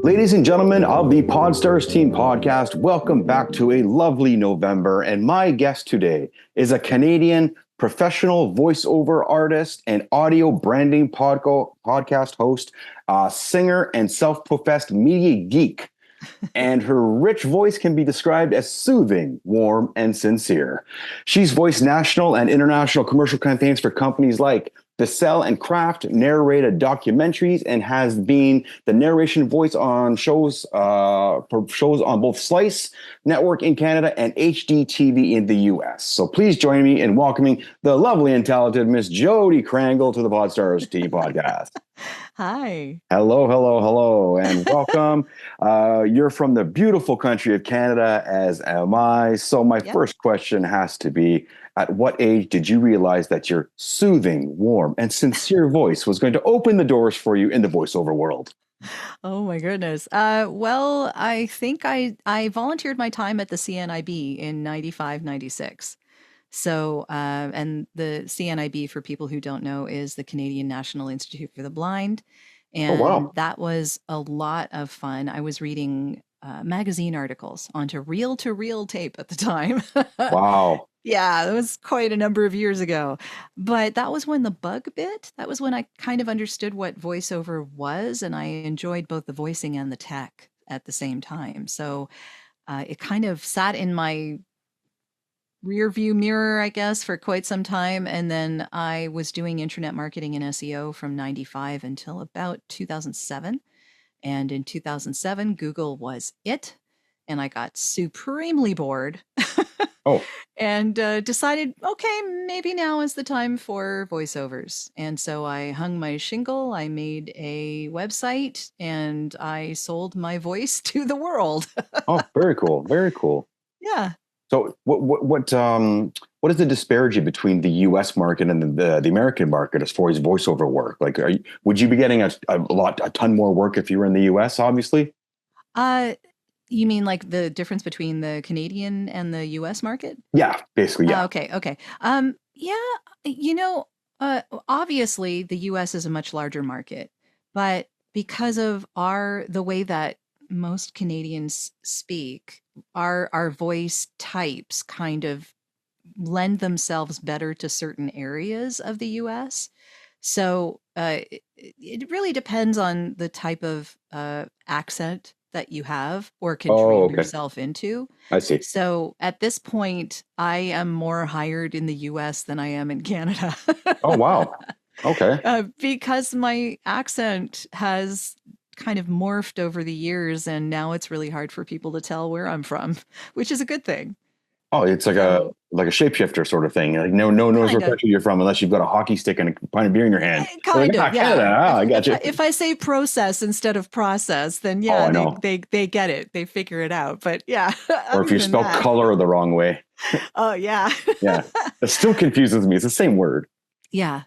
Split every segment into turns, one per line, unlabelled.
Ladies and gentlemen of the Podstarz Team Podcast, welcome back to a lovely November. And my guest today is a Canadian professional voiceover artist and audio branding podcast host, singer, and self-professed media geek. And her rich voice can be described as soothing, warm, and sincere. She's voiced national and international commercial campaigns for companies like The Sell and Craft, narrated documentaries, and has been the narration voice on shows for shows on both Slice Network in Canada and HDTV in the US. So please join me in welcoming the lovely and talented Miss Jodi Krangle to the Podstarz Team Podcast.
Hi.
Hello, and welcome. You're from the beautiful country of Canada, as am I. So my first question has to be, at what age did you realize that your soothing, warm, and sincere voice was going to open the doors for you in the voiceover world?
Oh my goodness. Well, I think I volunteered my time at the CNIB in 95, 96. So, and the CNIB, for people who don't know, is the Canadian National Institute for the Blind. And that was a lot of fun. I was reading magazine articles onto reel-to-reel tape at the time.
Wow.
Yeah, that was quite a number of years ago. But that was when the bug bit. That was when I kind of understood what voiceover was, and I enjoyed both the voicing and the tech at the same time. So it kind of sat in my rear view mirror, I guess, for quite some time. And then I was doing internet marketing and SEO from 95 until about 2007. And in 2007, Google was it. And I got supremely bored. And decided, okay, maybe now is the time for voiceovers. And so I hung my shingle, I made a website, and I sold my voice to the world.
Oh, very cool. Very cool.
Yeah.
So what is the disparity between the U.S. market and the American market as far as voiceover work? Like, would you be getting a ton more work if you were in the U.S., obviously?
You mean like the difference between the Canadian and the US market?
Yeah, basically, yeah.
Okay. Obviously the US is a much larger market, but because of the way that most Canadians speak, our voice types kind of lend themselves better to certain areas of the US. So it really depends on the type of accent that you have or can train yourself into.
I see.
So at this point, I am more hired in the US than I am in Canada.
Oh, wow. Okay.
Because my accent has kind of morphed over the years, and now it's really hard for people to tell where I'm from, which is a good thing.
Oh, it's like a shapeshifter sort of thing. Like no one knows what country you're from unless you've got a hockey stick and a pint of beer in your hand.
Kind of, yeah.
Canada. I got you.
If I say process instead of process, then they get it. They figure it out. But yeah.
Or if you spell color the wrong way.
Oh yeah.
Yeah. It still confuses me. It's the same word.
Yeah.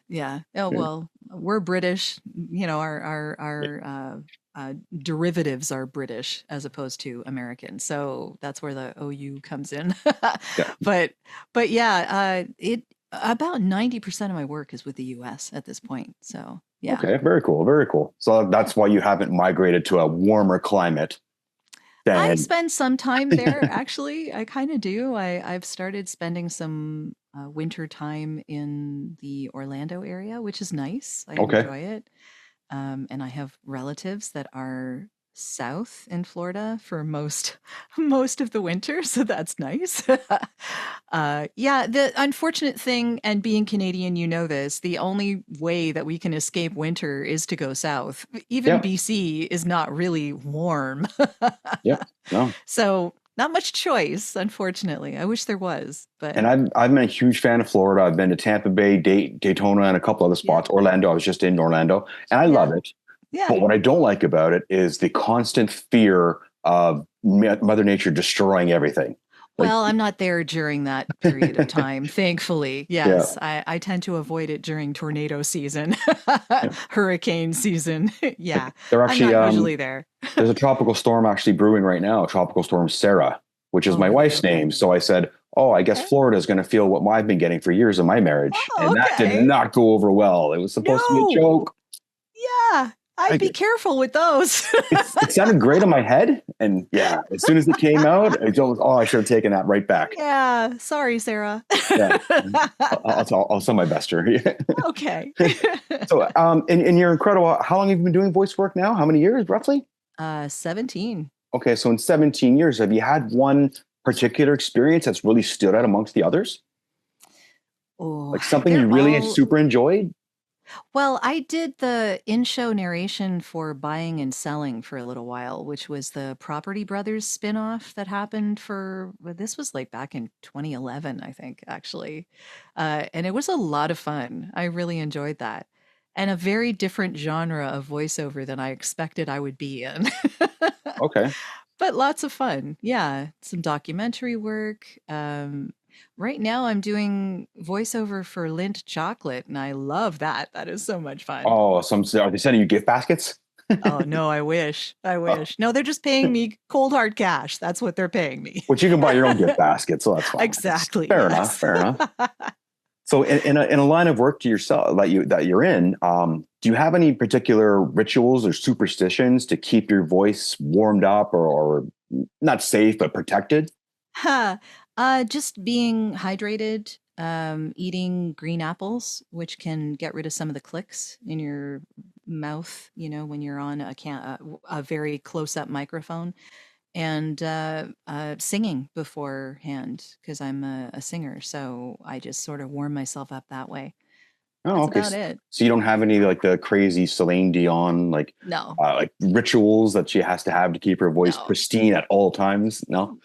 Oh well, we're British. You know, our derivatives are British as opposed to American. So that's where the OU comes in. Yeah. But yeah, about 90% of my work is with the US at this point. So yeah.
Okay, very cool. Very cool. So that's why you haven't migrated to a warmer climate.
I spend some time there, actually. I kind of do. I've started spending some winter time in the Orlando area, which is nice. I enjoy it. And I have relatives that are south in Florida for most of the winter, so that's nice. The unfortunate thing, and being Canadian, you know this, the only way that we can escape winter is to go south. Even BC is not really warm.
No.
So not much choice, unfortunately. I wish there was. But
and I've been a huge fan of Florida. I've been to Tampa Bay, Daytona, and a couple other spots. Yeah. Orlando. I was just in Orlando, and I love it. Yeah. But what I don't like about it is the constant fear of Mother Nature destroying everything.
Well, I'm not there during that period of time, thankfully. Yes, yeah. I tend to avoid it during tornado season, hurricane season. Yeah,
they're actually
I'm not usually there.
There's a tropical storm actually brewing right now, Tropical Storm Sarah, which is my wife's name. So I said, I guess Florida is going to feel what I've been getting for years in my marriage. And that did not go over well. It was supposed to be a joke.
Yeah. I'd be careful with those.
It sounded great in my head. And yeah, as soon as it came out, I should have taken that right back.
Yeah. Sorry, Sarah.
Yeah. I'll send my best to her.
Okay.
So, and you're incredible. How long have you been doing voice work now? How many years, roughly?
17.
Okay. So in 17 years, have you had one particular experience that's really stood out amongst the others?
Oh,
Like something you really super enjoyed?
Well, I did the in-show narration for Buying and Selling for a little while, which was the Property Brothers spinoff that happened this was like back in 2011, I think, actually. And it was a lot of fun. I really enjoyed that. And a very different genre of voiceover than I expected I would be in.
Okay.
But lots of fun. Yeah. Some documentary work. Right now I'm doing voiceover for Lindt chocolate, and I love that. That is so much fun.
Oh, are they sending you gift baskets?
Oh, no, I wish. No, they're just paying me cold hard cash. That's what they're paying me.
But you can buy your own gift basket, so that's fine.
Exactly.
Fair enough. So in a line of work to yourself that you're in, do you have any particular rituals or superstitions to keep your voice warmed up or not safe, but protected?
Just being hydrated, eating green apples, which can get rid of some of the clicks in your mouth, when you're on a very close-up microphone, and singing beforehand, because I'm a singer, so I just sort of warm myself up that way.
Oh,
That's
okay.
about it.
So you don't have any like the crazy Celine Dion
No.
Like rituals that she has to have to keep her voice pristine at all times? No.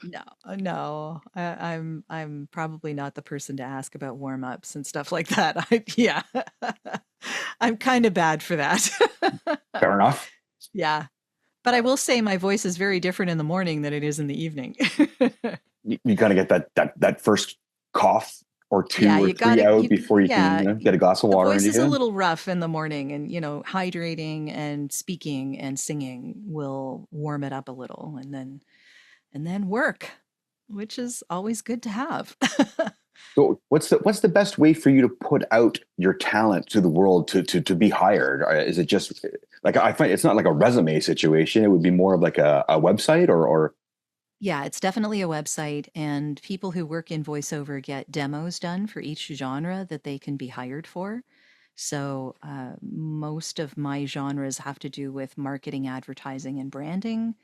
No. I'm probably not the person to ask about warm ups and stuff like that. Yeah, I'm kind of bad for that.
Fair enough.
Yeah, but I will say my voice is very different in the morning than it is in the evening.
You gotta get that first cough or two or three out before you can get a glass of water.
The voice is a little rough in the morning, and hydrating and speaking and singing will warm it up a little, and then work, which is always good to have.
So what's the best way for you to put out your talent to the world to be hired? Is it just like, I find it's not like a resume situation. It would be more of like a website or.
Yeah, it's definitely a website, and people who work in voiceover get demos done for each genre that they can be hired for. So most of my genres have to do with marketing, advertising, and branding.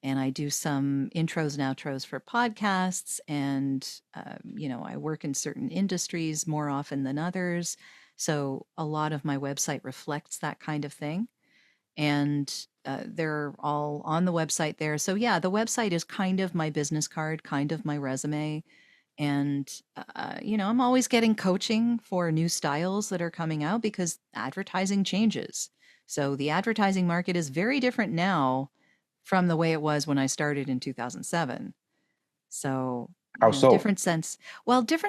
And I do some intros and outros for podcasts, and I work in certain industries more often than others. So a lot of my website reflects that kind of thing. And they're all on the website there. So yeah, the website is kind of my business card, kind of my resume. And, I'm always getting coaching for new styles that are coming out because advertising changes. So the advertising market is very different now from the way it was when I started in 2007. So
how so?
Different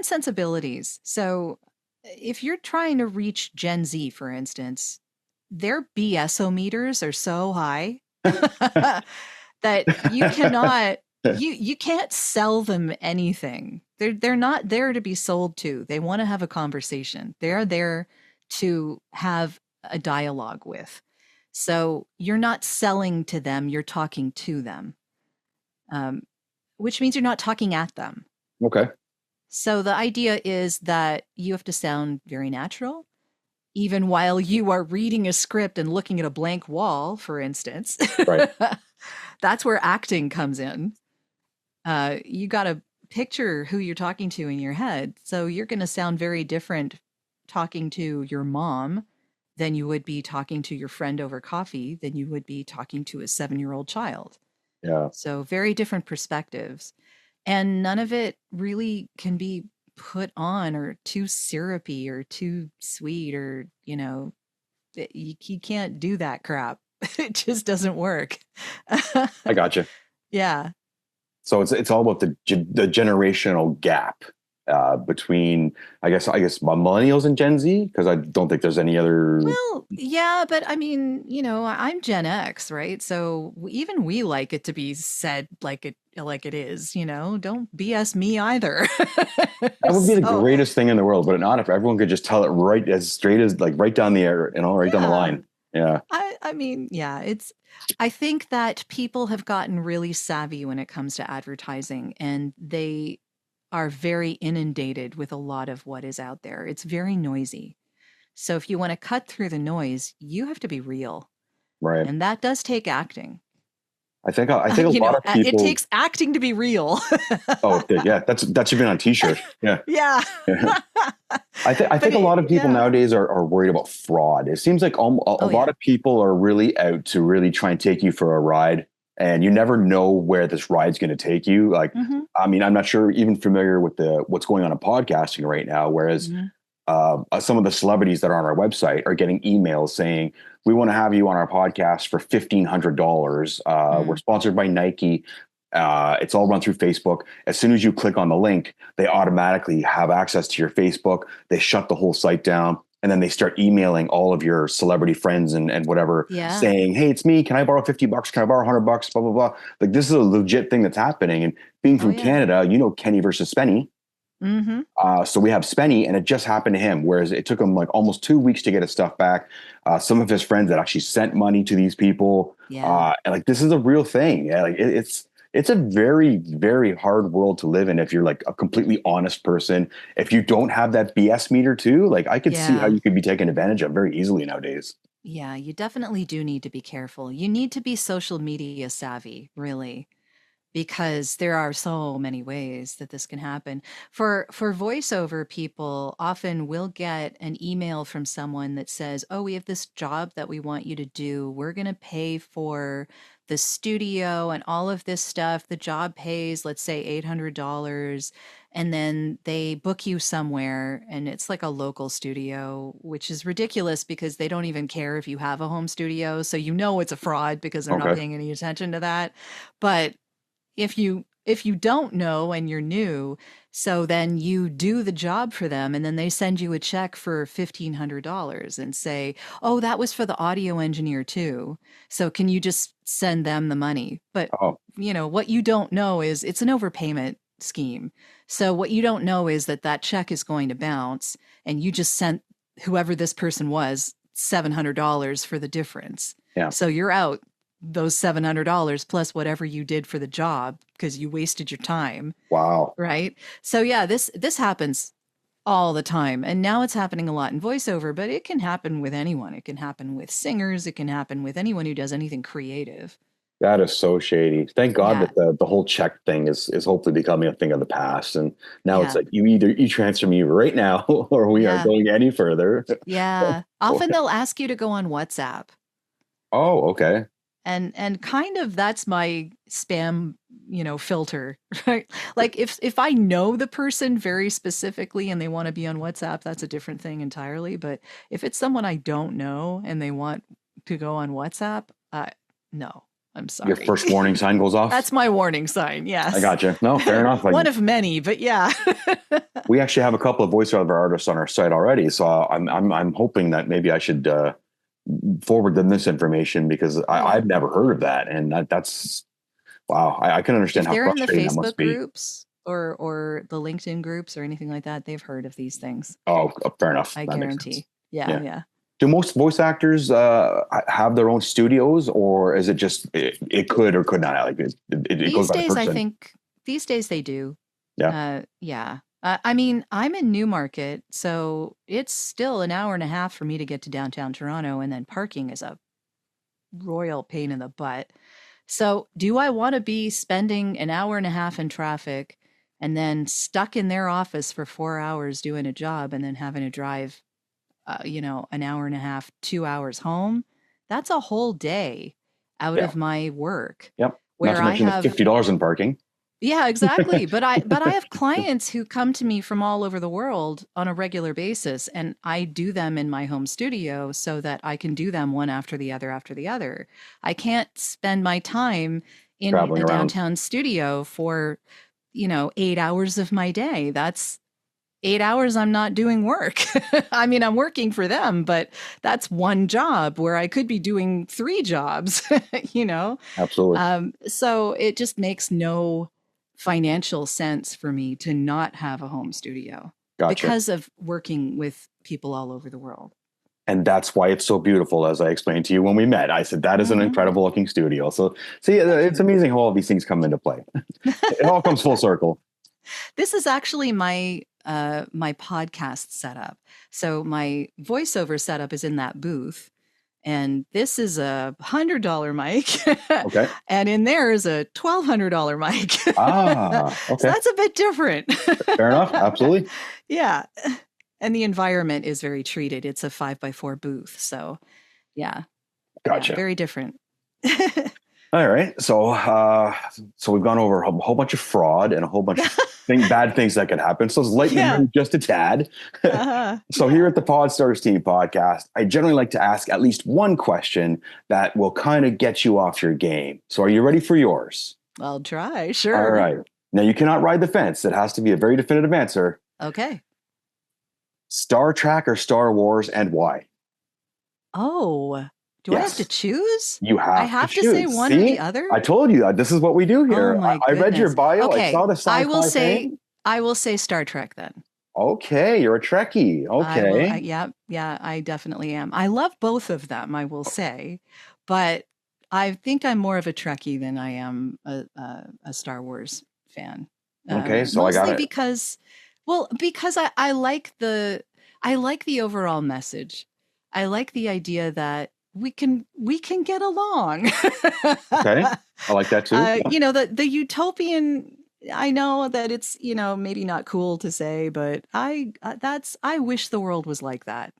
sensibilities. So if you're trying to reach Gen Z, for instance, their BSO meters are so high that you cannot, you can't sell them anything. They're not there to be sold to. They want to have a conversation. They're there to have a dialogue with. So you're not selling to them, you're talking to them, which means you're not talking at them.
Okay.
So the idea is that you have to sound very natural, even while you are reading a script and looking at a blank wall, for instance.
Right.
That's where acting comes in. You got to picture who you're talking to in your head. So you're going to sound very different talking to your mom than you would be talking to your friend over coffee, than you would be talking to a 7-year-old child.
Yeah.
So very different perspectives. And none of it really can be put on or too syrupy or too sweet, or you can't do that crap. It just doesn't work.
I gotcha.
Yeah.
So it's all about the generational gap between I guess millennials and Gen Z, because I don't think there's any other.
Well, yeah, but I mean, I'm Gen X, right? So even we like it to be said like it is. Don't BS me either.
That would be the greatest thing in the world, would it not? If everyone could just tell it right as straight as, like, right down the air, right down the line. Yeah.
I mean, yeah, I think that people have gotten really savvy when it comes to advertising, and they are very inundated with a lot of what is out there. It's very noisy. So if you want to cut through the noise, you have to be real.
Right.
And that does take acting.
I think a
You
lot
know,
of
it
people.
takes acting to be real.
Oh, okay, yeah, that should be on a t-shirt. Yeah.
Yeah.
I think
But
a lot of people
yeah.
nowadays are worried about fraud. It seems like a
Oh,
lot
yeah.
of people are really out to really try and take you for a ride, and you never know where this ride's going to take you. Like,
Hmm.
I mean, I'm not sure even familiar with what's going on in podcasting right now. Whereas
Hmm.
some of the celebrities that are on our website are getting emails saying, "We want to have you on our podcast for $1,500. We're
Mm.
sponsored by Nike. It's all run through Facebook. As soon as you click on the link, they automatically have access to your Facebook. They shut the whole site down." And then they start emailing all of your celebrity friends and whatever,
Yeah.
saying, "Hey, it's me. Can I borrow $50? Can I borrow $100? Blah, blah, blah." Like, this is a legit thing that's happening. And being
Oh,
from
yeah.
Canada, Kenny versus Spenny.
Hmm.
So we have Spenny, and it just happened to him. Whereas it took him like almost 2 weeks to get his stuff back. Some of his friends that actually sent money to these people,
Yeah.
and like, this is a real thing. Yeah, like it's a very, very hard world to live in if you're like a completely honest person. If you don't have that BS meter too, like, I could see how
Yeah.
you could be taken advantage of very easily nowadays.
Yeah. You definitely do need to be careful. You need to be social media savvy, really, because there are so many ways that this can happen. For voiceover people, often we'll get an email from someone that says, "Oh, we have this job that we want you to do. We're going to pay for the studio and all of this stuff. The job pays, let's say, $800." And then they book you somewhere, and it's like a local studio, which is ridiculous because they don't even care if you have a home studio. So you know it's a fraud because they're not
Okay.
paying any attention to that. But if you don't know and you're new, so then you do the job for them, and then they send you a check for $1,500 and say, "Oh, that was for the audio engineer too. So can you just send them the money?" But
Oh,
what you don't know is it's an overpayment scheme. So what you don't know is that that check is going to bounce, and you just sent whoever this person was $700 for the difference.
yeah.
So you're out those $700 plus whatever you did for the job because you wasted your time,
Wow.
right? So yeah, this happens all the time. And now it's happening a lot in voiceover, but it can happen with anyone. It can happen with singers, it can happen with anyone who does anything creative.
That is so shady. Thank God
Yeah.
that the whole check thing is hopefully becoming a thing of the past. And now it's
Yeah.
like, you transfer me right now, or we aren't
Yeah.
going any further.
Yeah. Often they'll ask you to go on WhatsApp.
Oh, okay.
And kind of that's my spam, filter, right? Like if I know the person very specifically and they want to be on WhatsApp, that's a different thing entirely. But if it's someone I don't know and they want to go on WhatsApp, no, I'm
Your
sorry.
first warning sign goes off.
That's my warning sign.
I
Yes.
gotcha. No, fair enough. Like,
One of many, but yeah.
we actually have a couple of voiceover artists on our site already, so I'm hoping that maybe I should forward them this information, because
Oh yeah.
I've never heard of that, and that's wow. I can understand
If
how
they're in the
frustrating that must
Facebook
be.
groups or the LinkedIn groups or anything like that, they've heard of these things.
Oh, fair enough.
I
That makes sense.
guarantee. Yeah,
Yeah.
yeah.
Do most voice actors have their own studios, or is it just it could or could not? Like, it goes
These
by the
days, I
person.
think these days they do.
Yeah.
Yeah. I mean, I'm in Newmarket, so it's still an hour and a half for me to get to downtown Toronto, and then parking is a royal pain in the butt. So, do I want to be spending an hour and a half in traffic and then stuck in their office for 4 hours doing a job and then having to drive, an hour and a half, 2 hours home? That's a whole day out
Yeah.
of my work
Yep. Not
where
to
I
mention the
have
$50 in parking.
yeah, exactly. But I have clients who come to me from all over the world on a regular basis, and I do them in my home studio so that I can do them one after the other after the other. I can't spend my time in
Traveling
a
around.
downtown studio for, 8 hours of my day. That's 8 hours I'm not doing work. I mean, I'm working for them, but that's one job where I could be doing three jobs, you know?
Absolutely.
So it just makes no financial sense for me to not have a home studio
Gotcha.
because of working with people all over the world.
And that's why it's so beautiful, as I explained to you when we met. I said, that is an incredible looking studio. So yeah, it's amazing how all these things come into play. It all comes full circle.
This is actually my my podcast setup. So my voiceover setup is in that booth. And this is a $100 mic.
Okay.
And in there is a $1,200 mic.
Okay.
So that's a bit different.
Fair enough. Absolutely.
Yeah. And the environment is very treated. It's a 5x4 booth. So yeah.
Gotcha.
Yeah, very different.
All right. So we've gone over a whole bunch of fraud and a whole bunch of bad things that could happen. So let's lighten the mood just a tad. So here at the Podstarz Team Podcast, I generally like to ask at least one question that will kind of get you off your game. So are you ready for yours?
I'll try. Sure.
All right. Now you cannot ride the fence. It has to be a very definitive answer.
Okay.
Star Trek or Star Wars, and why?
Oh, do I have to choose?
You have.
I have to say one or the other.
I told you this is what we do here.
Oh my
I read your bio.
Okay.
I saw the sci-fi
I will say Star Trek then.
Okay, you're a Trekkie. Okay.
Yeah, I definitely am. I love both of them, I will say, but I think I'm more of a Trekkie than I am a Star Wars fan.
Okay, so
mostly
I got it.
because I like the overall message. I like the idea that we can get along.
Okay, I like that too.
You know, the utopian. I know that it's, you know, maybe not cool to say, but I wish the world was like that.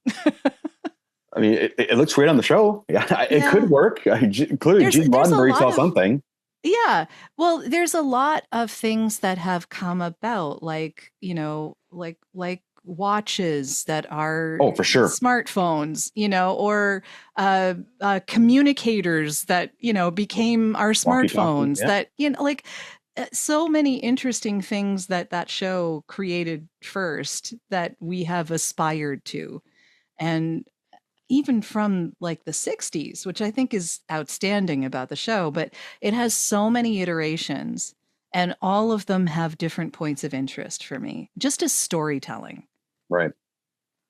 I mean, it looks great on the show. Yeah, it could work. Clearly, Gene Roddenberry saw something.
Yeah. Well, there's a lot of things that have come about, like, you know, like watches that are
for sure
smartphones, you know, or communicators that, you know, became our smartphones, that, you know, like so many interesting things that show created first that we have aspired to. And even from like the 60s, which I think is outstanding about the show, but it has so many iterations and all of them have different points of interest for me, just as storytelling.
Right.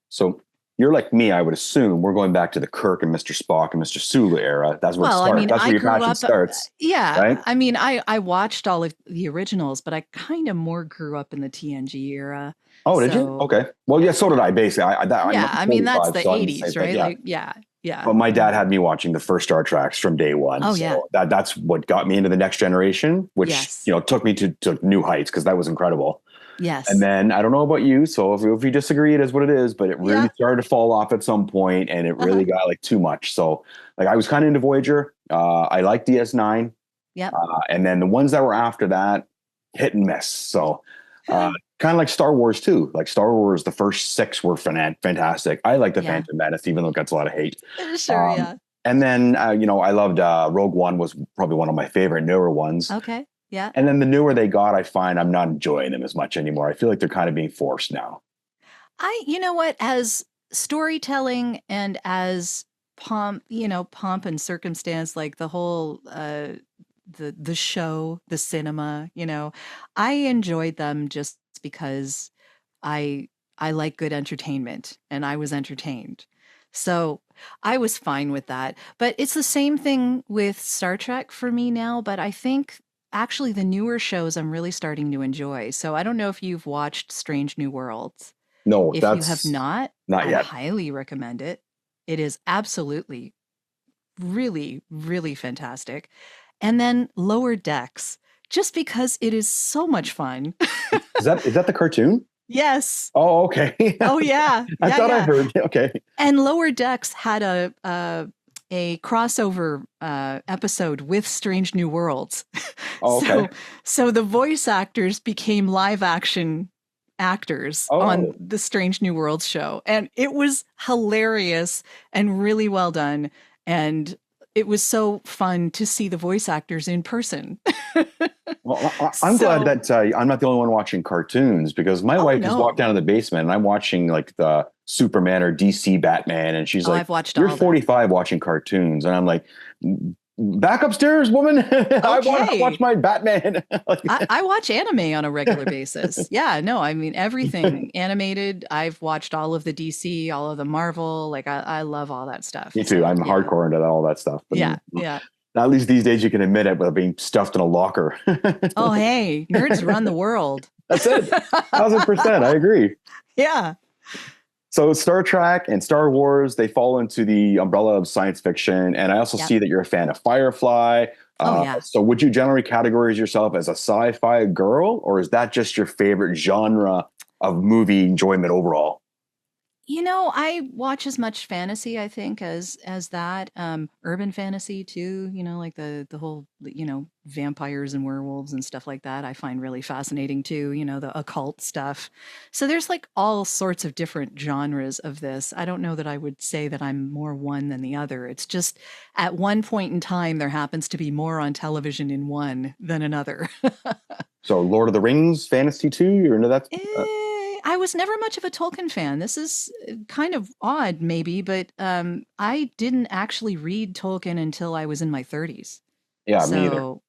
So you're like me, I would assume. We're going back to the Kirk and Mr. Spock and Mr. Sulu era. That's where it starts.
I mean,
that's where your passion starts.
Yeah.
Right?
I mean, I watched all of the originals, but I kind of more grew up in the TNG era.
Oh, did you? Okay. Well, yeah, so did I, basically.
I mean, that's the 80s, right?
That,
like, yeah.
But my dad had me watching the first Star Treks from day one.
Oh,
so
yeah.
That's what got me into the Next Generation, which, you know, took me to new heights because that was incredible.
Yes.
And then I don't know about you, so if you disagree, it is what it is. But it really started to fall off at some point, and it really got like too much. So like I was kind of into Voyager. I liked DS9.
Yeah.
And then the ones that were after that, hit and miss. So kind of like Star Wars too. Like Star Wars, the first 6 were fantastic. I like the Phantom Menace, even though it gets a lot of hate.
Sure. Yeah.
And then you know, I loved Rogue One was probably one of my favorite newer ones.
Okay. Yeah.
And then the newer they got, I find I'm not enjoying them as much anymore. I feel like they're kind of being forced now.
You know what, as storytelling and as pomp and circumstance, like the whole, the show, the cinema, you know, I enjoyed them just because I like good entertainment and I was entertained. So I was fine with that. But it's the same thing with Star Trek for me now, but I think actually the newer shows I'm really starting to enjoy. So I don't know if you've watched Strange New Worlds.
No,
if you have not
yet.
I highly recommend it. It is absolutely really, really fantastic. And then Lower Decks, just because it is so much fun.
Is that the cartoon?
Yes.
Oh, okay.
Oh, yeah.
I thought I heard. Okay.
And Lower Decks had a crossover episode with Strange New Worlds.
Oh, okay.
So the voice actors became live action actors on the Strange New Worlds show. And it was hilarious and really well done. And it was so fun to see the voice actors in person.
Well, I'm glad that I'm not the only one watching cartoons, because my wife just walked down to the basement and I'm watching like the Superman or DC Batman. And she's like,
I've watched
you're 45 watching cartoons. And I'm like, Back upstairs, woman. I
Okay.
watch my Batman.
I watch anime on a regular basis. Yeah, no, I mean everything animated. I've watched all of the DC, all of the Marvel. Like I love all that stuff.
Me too.
So
I'm
yeah,
hardcore into all that stuff. But
yeah, yeah.
at least these days you can admit it without being stuffed in a locker.
Oh, hey, nerds run the world.
That's it. 1,000%. I agree.
Yeah,
So Star Trek and Star Wars, they fall into the umbrella of science fiction. And I also
yep.
see that you're a fan of Firefly.
Oh yeah.
So would you generally categorize yourself as a sci-fi girl, or is that just your favorite genre of movie enjoyment overall?
You know, I watch as much fantasy, I think, as that urban fantasy too. You know, like the whole vampires and werewolves and stuff like that. I find really fascinating too. You know, the occult stuff. So there's like all sorts of different genres of this. I don't know that I would say that I'm more one than the other. It's just at one point in time there happens to be more on television in one than another.
So Lord of the Rings fantasy too? You're into that?
I was never much of a Tolkien fan. This is kind of odd, maybe, but I didn't actually read Tolkien until I was in my 30s.
Yeah, me either.
So,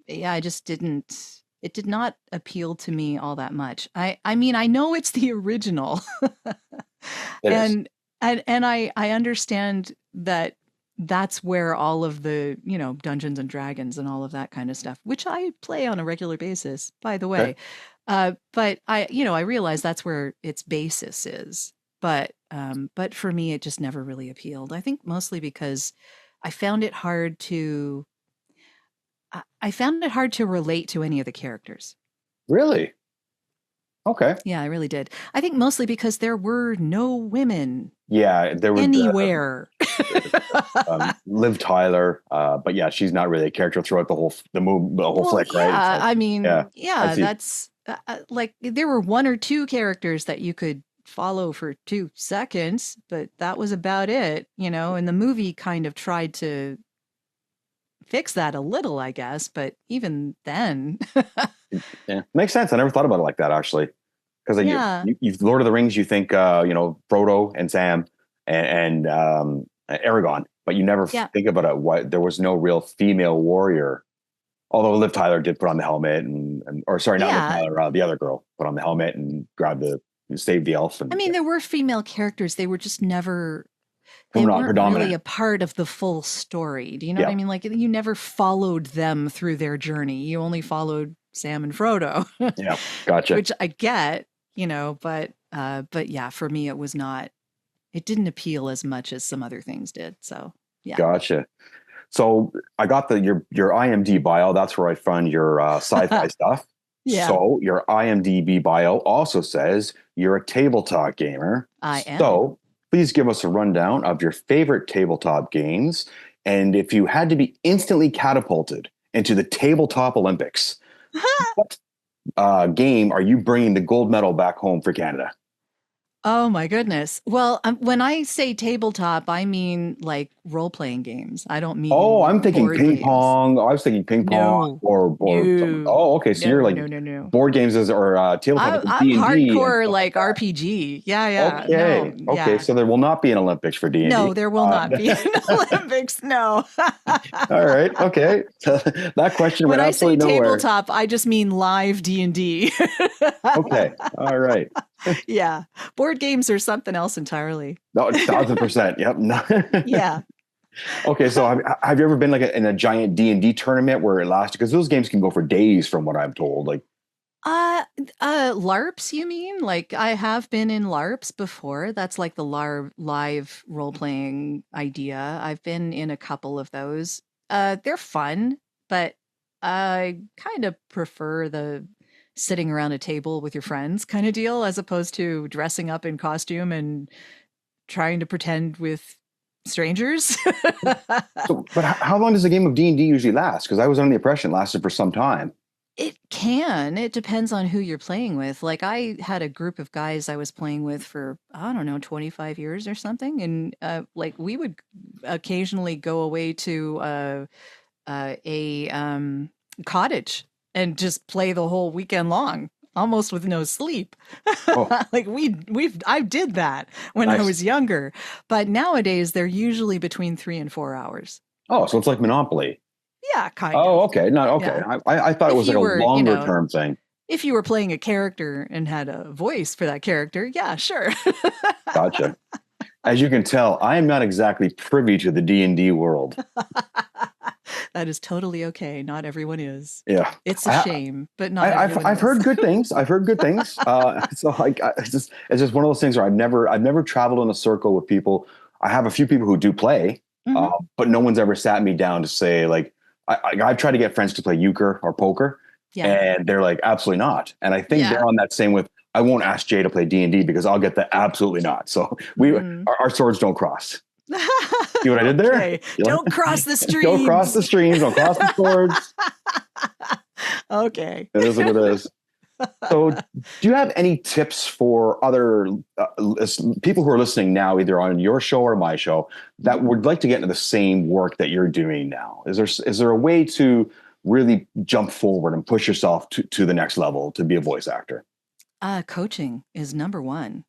yeah, I just didn't. It did not appeal to me all that much. I mean, I know it's the original,
It is.
and I understand that that's where all of the Dungeons and Dragons and all of that kind of stuff, which I play on a regular basis, by the
Okay.
way. But I realize that's where its basis is. But for me, it just never really appealed. I think mostly because I found it hard to I found it hard to relate to any of the characters.
Really? Okay.
Yeah, I really did. I think mostly because there were no women
Yeah, there was
anywhere.
Liv Tyler, but yeah, she's not really a character throughout the whole
Well,
flick, right?
yeah,
It's like,
I mean,
yeah, I
yeah,
see.
that's like there were one or two characters that you could follow for 2 seconds, but that was about it, and the movie kind of tried to fix that a little, I guess, but even then,
Yeah, makes sense. I never thought about it like that actually, because
yeah,
you've Lord of the Rings, you think Frodo and Sam and Aragon, but you never
yeah,
think about it. What there was no real female warrior. Although Liv Tyler did put on the helmet or sorry, not Liv
yeah.
Tyler, the other girl put on the helmet and saved the elf.
I
And
mean, there were female characters. They were just never,
they
they
were not
weren't really
predominant.
a part of the full story. Do you know what
Yeah,
I mean? Like you never followed them through their journey. You only followed Sam and Frodo,
yeah, gotcha,
which I get, but yeah, for me, it didn't appeal as much as some other things did. So yeah.
gotcha. So I got your IMDb bio. That's where I found your sci-fi stuff.
Yeah,
So your IMDb bio also says you're a tabletop gamer.
I am.
So please give us a rundown of your favorite tabletop games, and if you had to be instantly catapulted into the tabletop Olympics, what game are you bringing the gold medal back home for Canada?
Oh my goodness. Well, when I say tabletop, I mean like role-playing games. I don't
Oh,
mean
I'm thinking
board
ping
games.
pong. I was thinking ping pong
No,
or something.
no,
Oh, okay. So you're
no,
like
no, no, no.
board games or tabletop
I'm
is
I'm
D&D and
hardcore
stuff like
like
that.
RPG. Yeah, yeah. No,
Okay. Okay.
yeah.
So there will not be an Olympics for D&D.
No, there will not be an Olympics. No.
All right. Okay. So that question
When
went
I say
absolutely nowhere.
tabletop, I just mean live D&D.
Okay. All right.
Yeah. Board games are something else entirely.
No, 1,000%. Yep. No.
Yeah.
Okay. So have you ever been like in a giant D&D tournament where it lasted? Because those games can go for days from what I'm told. Like,
Uh, LARPs, you mean? Like I have been in LARPs before. That's like the live role-playing idea. I've been in a couple of those. They're fun, but I kind of prefer the sitting around a table with your friends kind of deal as opposed to dressing up in costume and trying to pretend with strangers.
so, but how long does a game of D&D usually last? Because I was under the impression it lasted for some time.
It can. It depends on who you're playing with. Like I had a group of guys I was playing with for, I don't know, 25 years or something. And like we would occasionally go away to a cottage and just play the whole weekend long, almost with no sleep.
Oh,
Like I did that when I
nice.
was younger, but nowadays they're usually between 3 and 4 hours.
Oh, so it's like Monopoly.
Yeah, kind
Oh,
of.
okay. Not okay.
Yeah.
I thought it
If
was like
you
a
were,
longer term thing.
if you were playing a character and had a voice for that character, yeah, sure.
Gotcha. As you can tell, I am not exactly privy to the D&D world.
That is totally okay. Not everyone is.
Yeah.
It's a
I,
shame, but not everyone
I've
is.
heard good things. I've heard good things. So like it's just one of those things where I've never traveled in a circle with people. I have a few people who do play,
Hmm.
but no one's ever sat me down to say like I've tried to get friends to play euchre or poker,
Yeah.
and they're like absolutely not. And I think
Yeah.
they're on that same with I won't ask Jay to play D&D because I'll get the absolutely not. So
Mm.
our swords don't cross. See what I did there?
Okay. Don't cross the
Don't cross the
streams.
streams. Don't cross the swords.
Okay.
It is what it is. So, do you have any tips for other people who are listening now, either on your show or my show, that would like to get into the same work that you're doing now? Is there a way to really jump forward and push yourself to the next level to be a voice actor?
Coaching is number one.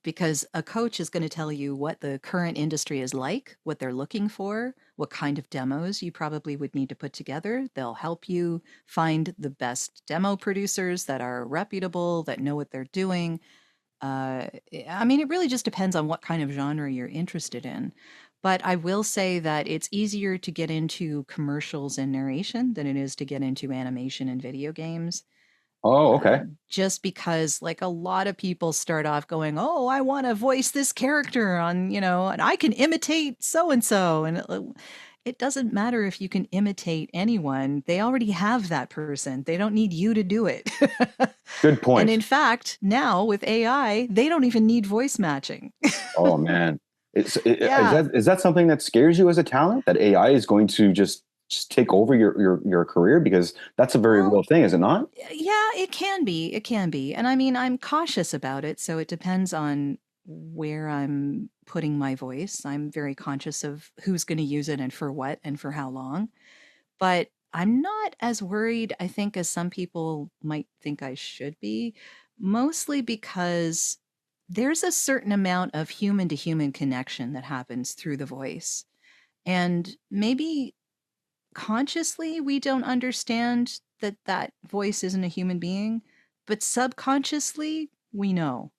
Because a coach is going to tell you what the current industry is like, what they're looking for, what kind of demos you probably would need to put together. They'll help you find the best demo producers that are reputable, that know what they're doing. I mean, it really just depends on what kind of genre you're interested in. But I will say that it's easier to get into commercials and narration than it is to get into animation and video games.
Oh,
uh,
okay.
just because like a lot of people start off going, oh, I want to voice this character on, and I can imitate so and so. And it doesn't matter if you can imitate anyone, they already have that person. They don't need you to do it.
Good
And
point.
in fact, now with AI, they don't even need voice matching.
Oh man,
Yeah.
is that something that scares you as a talent, that AI is going to just take over your career? Because that's a very
Well,
real thing, is it not?
yeah, it can be. It can be. And I mean, I'm cautious about it. So it depends on where I'm putting my voice. I'm very conscious of who's going to use it and for what and for how long. But I'm not as worried, I think, as some people might think I should be, mostly because there's a certain amount of human to human connection that happens through the voice. And maybe consciously we don't understand that that voice isn't a human being, but subconsciously we
Hmm.
know,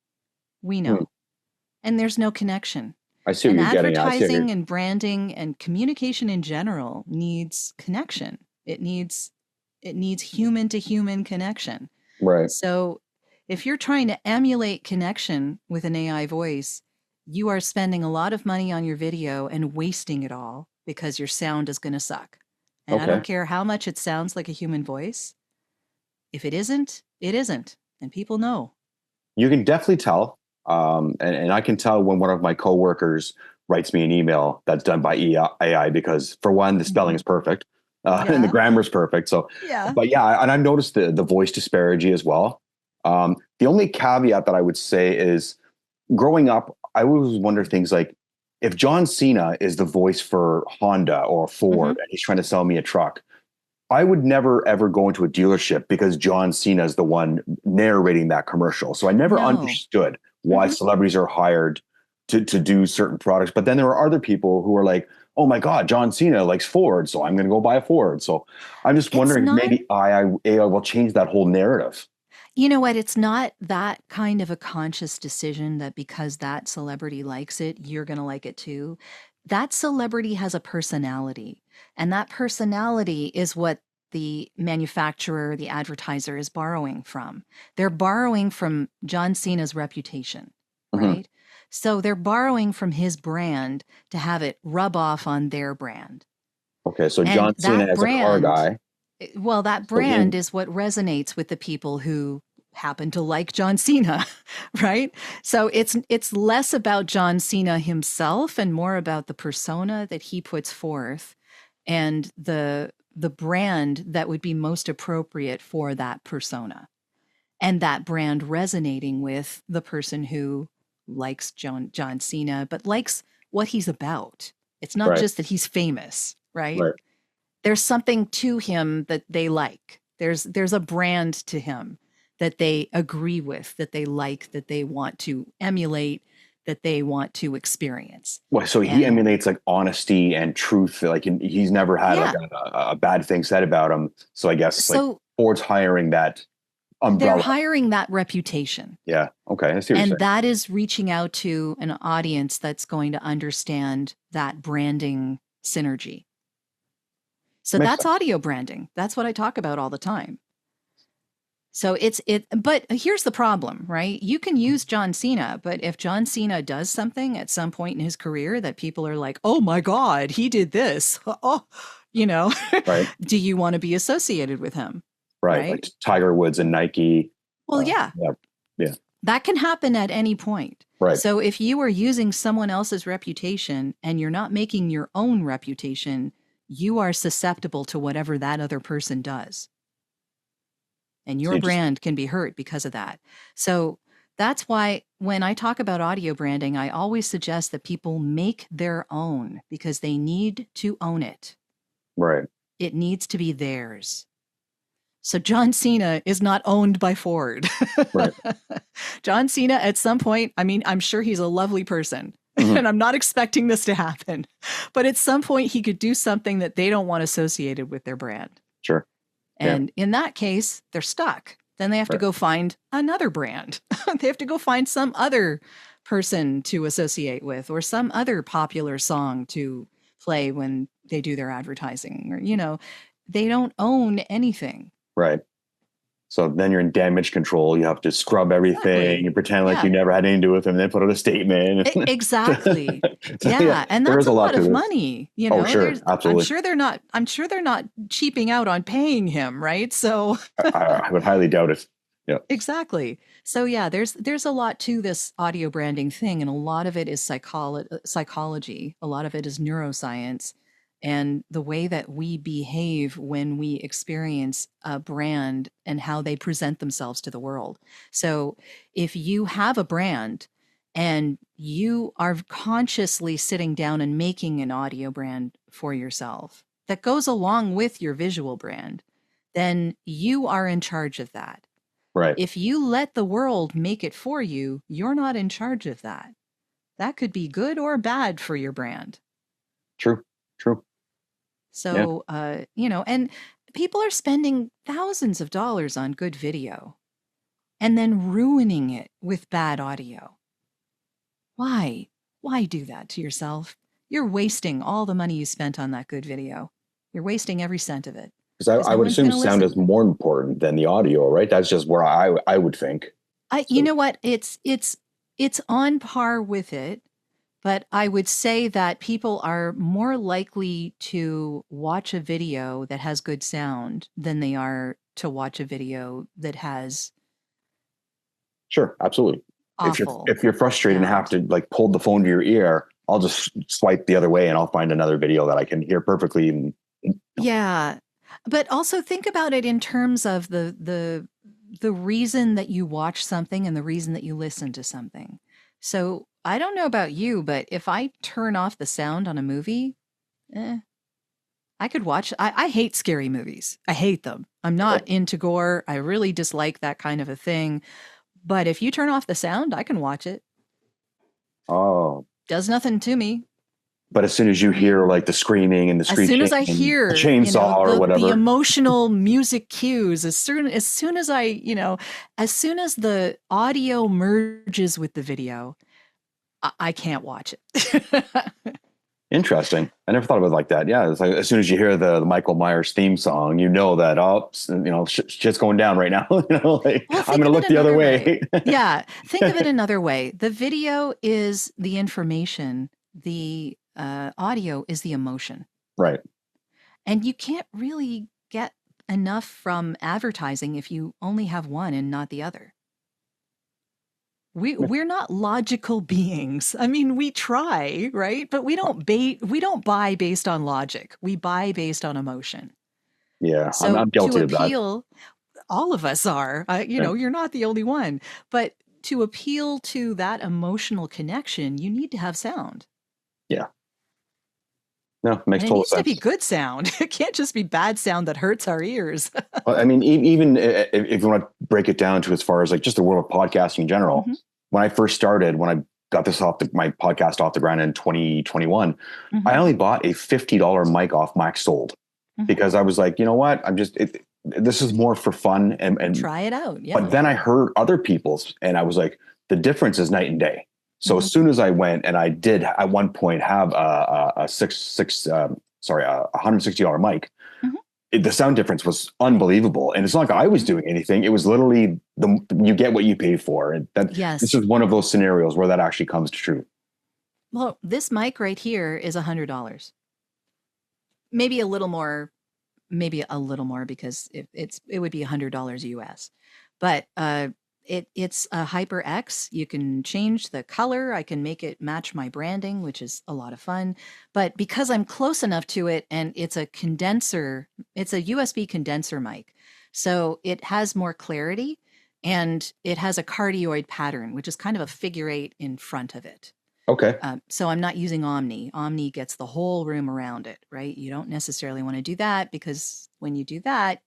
and there's no connection.
I see what
And
you're getting at. I see what you're
advertising and branding and communication in general needs connection. It needs human to human connection.
right.
So if you're trying to emulate connection with an AI voice, you are spending a lot of money on your video and wasting it all because your sound is going to suck. And I
Okay.
don't care how much it sounds like a human voice. If it isn't, it isn't. And people know.
You can definitely tell. And I can tell when one of my coworkers writes me an email that's done by AI because, for one, the spelling
Mhm.
is perfect, and the
Yeah.
grammar is perfect. So,
Yeah.
but yeah, and I've noticed the voice disparity as well. The only caveat that I would say is, growing up, I always wonder things like, if John Cena is the voice for Honda or Ford
Hmm.
and he's trying to sell me a truck, I would never ever go into a dealership because John Cena is the one narrating that commercial. So I never
No.
understood why
Hmm.
celebrities are hired to do certain products. But then there are other people who are like, oh my God, John Cena likes Ford, so I'm going to go buy a Ford. So I'm just
It's
wondering if
not.
maybe AI will change that whole narrative.
You know what? It's not that kind of a conscious decision that because that celebrity likes it, you're going to like it too. That celebrity has a personality, and that personality is what the manufacturer, the advertiser is borrowing from. They're borrowing from John Cena's reputation,
Mhm.
right? So they're borrowing from his brand to have it rub off on their brand.
Okay, so
And
John Cena as a car guy.
well, that
So he,
brand is what resonates with the people who happen to like John Cena, right? So it's less about John Cena himself and more about the persona that he puts forth and the brand that would be most appropriate for that persona. And that brand resonating with the person who likes John Cena, but likes what he's about. It's not
right,
just that he's famous, right?
right.
There's something to him that they like. There's a brand to him that they agree with, that they like, that they want to emulate, that they want to experience.
Well, so he emulates like honesty and truth. Like he's never had like a bad thing said about him. So I guess like Ford's hiring that umbrella.
They're hiring that reputation.
Yeah. Okay. I see what you're saying.
That is reaching out to an audience that's going to understand that branding synergy. So that's audio branding. That's what I talk about all the time. So but here's the problem, right? You can use John Cena, but if John Cena does something at some point in his career that people are like, oh my God, he did this. Oh, right. Do you want to be associated with him?
Right. Like Tiger Woods and Nike.
Well, yeah. That can happen at any point.
Right.
So if you are using someone else's reputation and you're not making your own reputation, you are susceptible to whatever that other person does. And your brand can be hurt because of that. So that's why when I talk about audio branding, I always suggest that people make their own because they need to own it.
Right.
It needs to be theirs. So John Cena is not owned by Ford.
Right.
John Cena at some point, I mean, I'm sure he's a lovely person. And I'm not expecting this to happen. But at some point, he could do something that they don't want associated with their brand.
Sure.
And in that case, they're stuck. Then they have to go find another brand. They have to go find some other person to associate with or some other popular song to play when they do their advertising. Or, they don't own anything.
Right. So then you're in damage control. You have to scrub everything and pretend like you never had anything to do with them and then put out a statement.
Exactly. And that's a lot of money.
Oh, sure. Absolutely.
I'm sure they're not cheaping out on paying him, right? So
I would highly doubt it. Yeah.
Exactly. So there's a lot to this audio branding thing, and a lot of it is psychology. A lot of it is neuroscience. And the way that we behave when we experience a brand and how they present themselves to the world. So if you have a brand and you are consciously sitting down and making an audio brand for yourself that goes along with your visual brand, then you are in charge of that.
Right.
If you let the world make it for you, you're not in charge of that. That could be good or bad for your brand.
True.
So, and people are spending thousands of dollars on good video and then ruining it with bad audio. Why? Why do that to yourself? You're wasting all the money you spent on that good video. You're wasting every cent of it.
Because I would assume sound is more important than the audio, right? That's just where I would think.
You know what? It's on par with it. But I would say that people are more likely to watch a video that has good sound than they are to watch a video that has.
Sure, absolutely.
Awful.
If you're frustrated and have to like pull the phone to your ear, I'll just swipe the other way and I'll find another video that I can hear perfectly.
Yeah, but also think about it in terms of the reason that you watch something and the reason that you listen to something. So I don't know about you, but if I turn off the sound on a movie, I could watch. I hate scary movies. I hate them. I'm not into gore. I really dislike that kind of a thing. But if you turn off the sound, I can watch it.
Oh.
Does nothing to me.
But as soon as you hear like the screaming and the screeching,
as soon as I hear
the chainsaw or whatever,
the emotional music cues, as soon as the audio merges with the video, I can't watch it.
Interesting. I never thought of it like that. Yeah, it's like as soon as you hear the Michael Myers theme song, you know that shit's going down right now. I'm going to look the other way.
Yeah, think of it another way. The video is the information. The audio is the emotion.
Right.
And you can't really get enough from advertising if you only have one and not the other. We're not logical beings. I mean, we try, right? But we don't buy based on logic. We buy based on emotion.
Yeah,
so
I'm guilty of that.
To appeal, all of us are. You're not the only one. But to appeal to that emotional connection, you need to have sound.
Yeah. No, makes total sense.
It needs to be good sound. It can't just be bad sound that hurts our ears.
Well, I mean, even if you want to break it down to as far as like just the world of podcasting in general, when I first started, when I got my podcast off the ground in 2021,
Mm-hmm.
I only bought a $50 mic off Max Sold because I was like, you know what? This is more for fun and
Try it out. Yeah.
but then I heard other people's and I was like, the difference is night and day. So as soon as I went and I did at one point have a $160 mic, the sound difference was unbelievable. And it's not like I was doing anything. It was literally you get what you pay for. And this is one of those scenarios where that actually comes to true.
Well, this mic right here is $100. Maybe a little more because it would be $100 US. But it's a HyperX. You can change the color. I can make it match my branding, which is a lot of fun. But because I'm close enough to it and it's a USB condenser mic. So it has more clarity and it has a cardioid pattern, which is kind of a figure 8 in front of it.
Okay.
So I'm not using Omni. Omni gets the whole room around it, right? You don't necessarily want to do that because when you do that,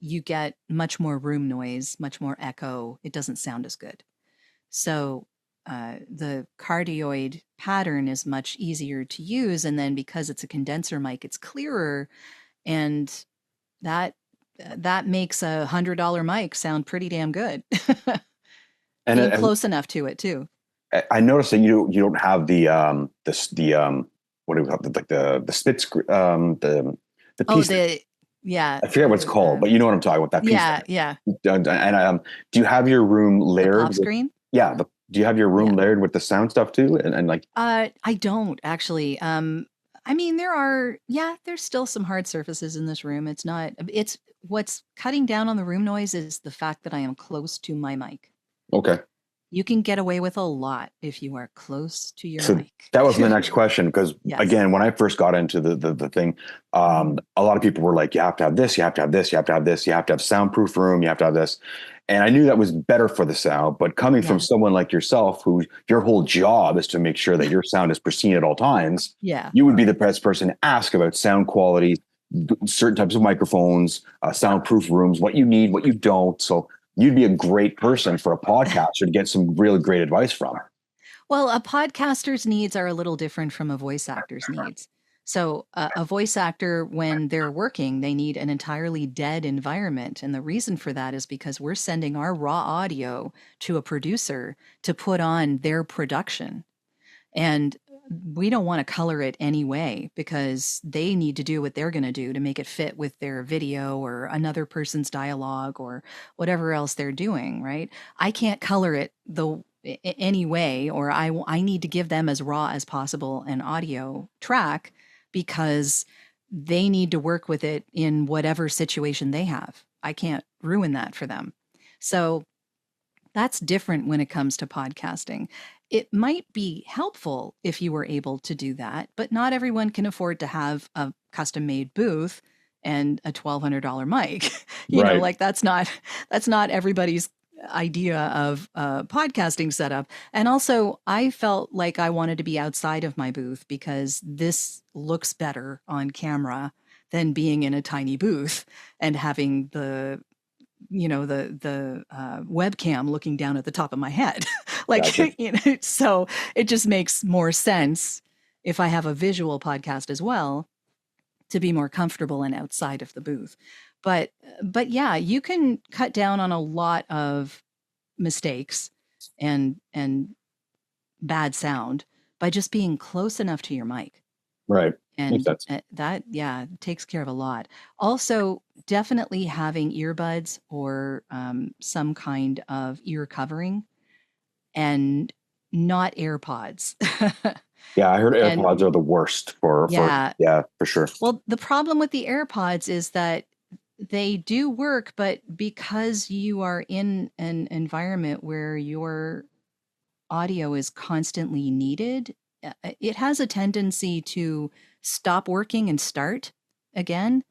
you get much more room noise, much more echo. It doesn't sound as good. So the cardioid pattern is much easier to use. And then because it's a condenser mic, it's clearer. And that makes a $100 mic sound pretty damn good. And being close enough to it too.
I noticed that you don't have the what do we call it, like the spit the piece.
I
forget what it's called, but you know what I'm talking about. That piece.
Yeah.
And do you have your room layered?
The pop screen?
Yeah. Do you have your room layered with the sound stuff too? And like,
I don't actually. I mean, there's still some hard surfaces in this room. It's what's cutting down on the room noise is the fact that I am close to my mic.
Okay.
You can get away with a lot if you are close to your mic.
That was my next question because again, when I first got into the thing, a lot of people were like, you have to have this, you have to have this, you have to have this, you have to have soundproof room, you have to have this. And I knew that was better for the sound, but coming from someone like yourself, who your whole job is to make sure that your sound is pristine at all times, you would be the best person to ask about sound quality, certain types of microphones, soundproof rooms, what you need, what you don't. So you'd be a great person for a podcaster to get some really great advice from.
Well, a podcaster's needs are a little different from a voice actor's needs. So a voice actor, when they're working, they need an entirely dead environment. And the reason for that is because we're sending our raw audio to a producer to put on their production. And we don't want to color it anyway because they need to do what they're going to do to make it fit with their video or another person's dialogue or whatever else they're doing, right? I can't color it anyway, or I need to give them as raw as possible an audio track because they need to work with it in whatever situation they have. I can't ruin that for them. So that's different when it comes to podcasting. It might be helpful if you were able to do that, but not everyone can afford to have a custom-made booth and a $1,200 mic. You know, like that's not everybody's idea of podcasting setup. And also, I felt like I wanted to be outside of my booth because this looks better on camera than being in a tiny booth and having the webcam looking down at the top of my head. So it just makes more sense if I have a visual podcast as well to be more comfortable and outside of the booth. But yeah, you can cut down on a lot of mistakes and bad sound by just being close enough to your mic.
Right.
And that takes care of a lot. Also, definitely having earbuds or some kind of ear covering and not AirPods.
Yeah, I heard AirPods are the worst for sure.
Well, the problem with the AirPods is that they do work, but because you are in an environment where your audio is constantly needed, it has a tendency to stop working and start again.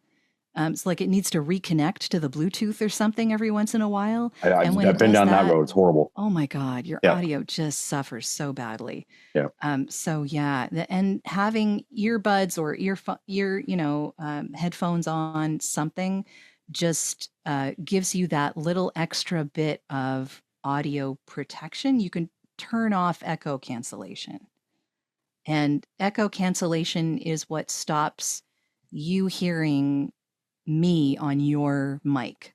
It's like it needs to reconnect to the Bluetooth or something every once in a while.
I've been down that road. It's horrible.
Oh my God, your audio just suffers so badly.
Yeah.
And having earbuds or headphones on something just gives you that little extra bit of audio protection. You can turn off echo cancellation. And echo cancellation is what stops you hearing me on your mic.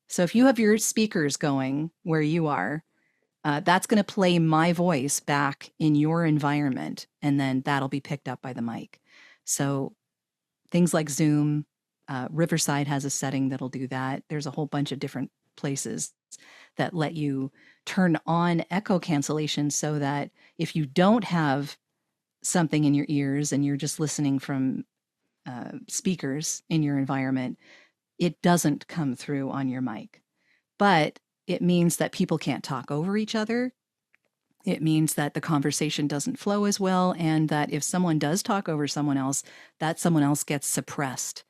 So if you have your speakers going where you are, that's going to play my voice back in your environment, and then that'll be picked up by the mic. So things like Zoom, Riverside has a setting that'll do that. There's a whole bunch of different places that let you turn on echo cancellation so that if you don't have something in your ears and you're just listening from speakers in your environment, it doesn't come through on your mic. But it means that people can't talk over each other. It means that the conversation doesn't flow as well, and that if someone does talk over someone else, that someone else gets suppressed.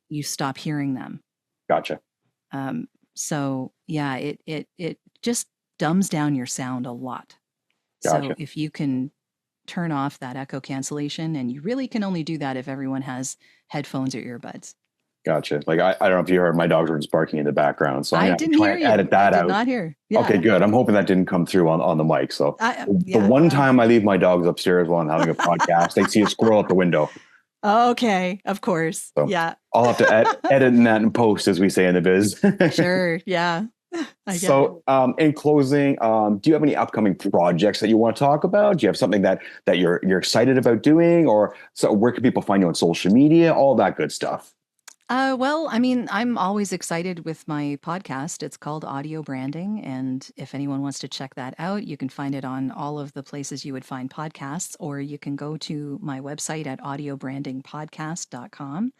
You stop hearing them.
Gotcha.
So yeah, it just dumbs down your sound a lot.
Gotcha.
So if you can turn off that echo cancellation, and you really can only do that if everyone has headphones or earbuds.
Gotcha. Like, I don't know if you heard, my dogs were just barking in the background. So
I didn't hear you.
Edit that out.
I did not hear. Yeah.
Okay, good. I'm hoping that didn't come through on the mic. So
yeah,
the one time I leave my dogs upstairs while I'm having a podcast, they see a squirrel at the window.
Okay, of course.
So
yeah.
I'll have to edit that and post, as we say in the biz.
Sure. Yeah.
So in closing, do you have any upcoming projects that you want to talk about? Do you have something that you're excited about doing? Or so where can people find you on social media? All that good stuff.
Well, I mean, I'm always excited with my podcast. It's called Audio Branding. And if anyone wants to check that out, you can find it on all of the places you would find podcasts, or you can go to my website at audiobrandingpodcast.com.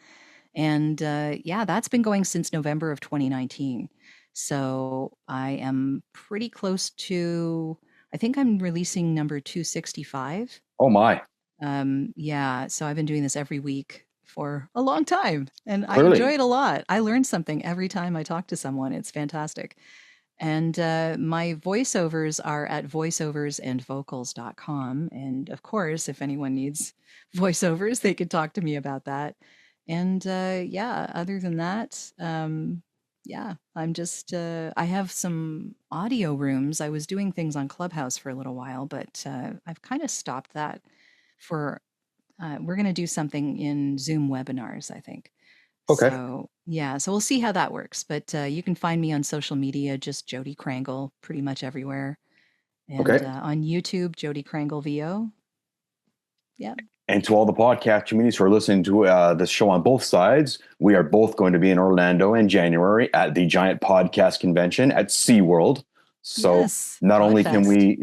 And yeah, that's been going since November of 2019. So I am pretty close to, I think I'm releasing number 265.
Oh my.
Yeah. So I've been doing this every week for a long time, and
Clearly.
I enjoy it a lot. I learn something every time I talk to someone. It's fantastic. And my voiceovers are at voiceoversandvocals.com. And of course, if anyone needs voiceovers, they could talk to me about that. And yeah, other than that, yeah, I'm just, I have some audio rooms. I was doing things on Clubhouse for a little while, but I've kind of stopped that for, we're going to do something in Zoom webinars, I think.
Okay.
So yeah, so we'll see how that works. But you can find me on social media, just Jodi Krangle, pretty much everywhere. And
Okay.
On YouTube, Jodi Krangle VO. Yeah.
And to all the podcast communities who are listening to this show on both sides, we are both going to be in Orlando in January at the Giant Podcast Convention at SeaWorld. So
Yes,
not only can we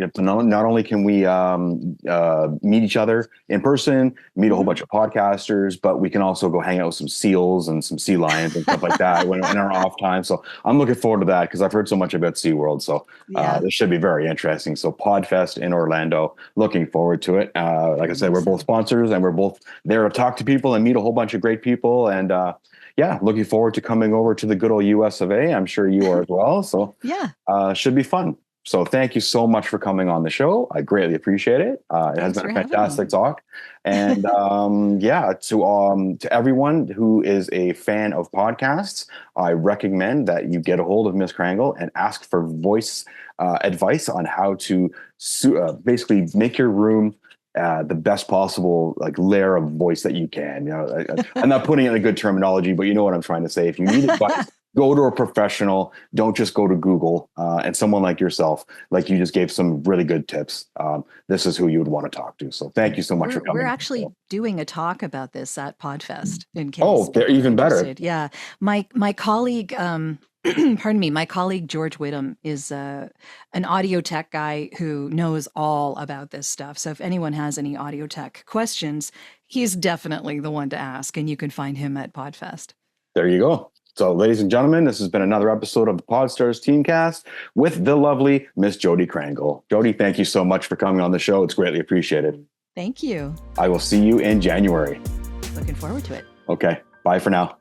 meet each other in person, meet a whole bunch of podcasters, but we can also go hang out with some seals and some sea lions and stuff like that in our off time. So I'm looking forward to that because I've heard so much about SeaWorld. So this should be very interesting. So PodFest in Orlando, looking forward to it. Like I said, we're both sponsors and we're both there to talk to people and meet a whole bunch of great people. And yeah, looking forward to coming over to the good old US of A. I'm sure you are as well. So
yeah,
should be fun. So thank you so much for coming on the show. I greatly appreciate it. It has been a fantastic talk. And yeah, to everyone who is a fan of podcasts, I recommend that you get a hold of Ms. Krangle and ask for voice advice on how to basically make your room the best possible layer of voice that you can. You know, I'm not putting it in a good terminology, but you know what I'm trying to say. If you need advice, go to a professional. Don't just go to Google. And someone like yourself, like you just gave some really good tips. This is who you would want to talk to. So thank you so much for coming.
We're actually doing a talk about this at PodFest. In case
they're even better.
Yeah, my colleague. Pardon me, my colleague George Whittam is an audio tech guy who knows all about this stuff. So if anyone has any audio tech questions, he's definitely the one to ask, and you can find him at PodFest.
There you go. So ladies and gentlemen, this has been another episode of the Podstarz Teamcast with the lovely Miss Jodi Krangle. Jodi, thank you so much for coming on the show. It's greatly appreciated.
Thank you.
I will see you in January.
Looking forward to it.
Okay. Bye for now.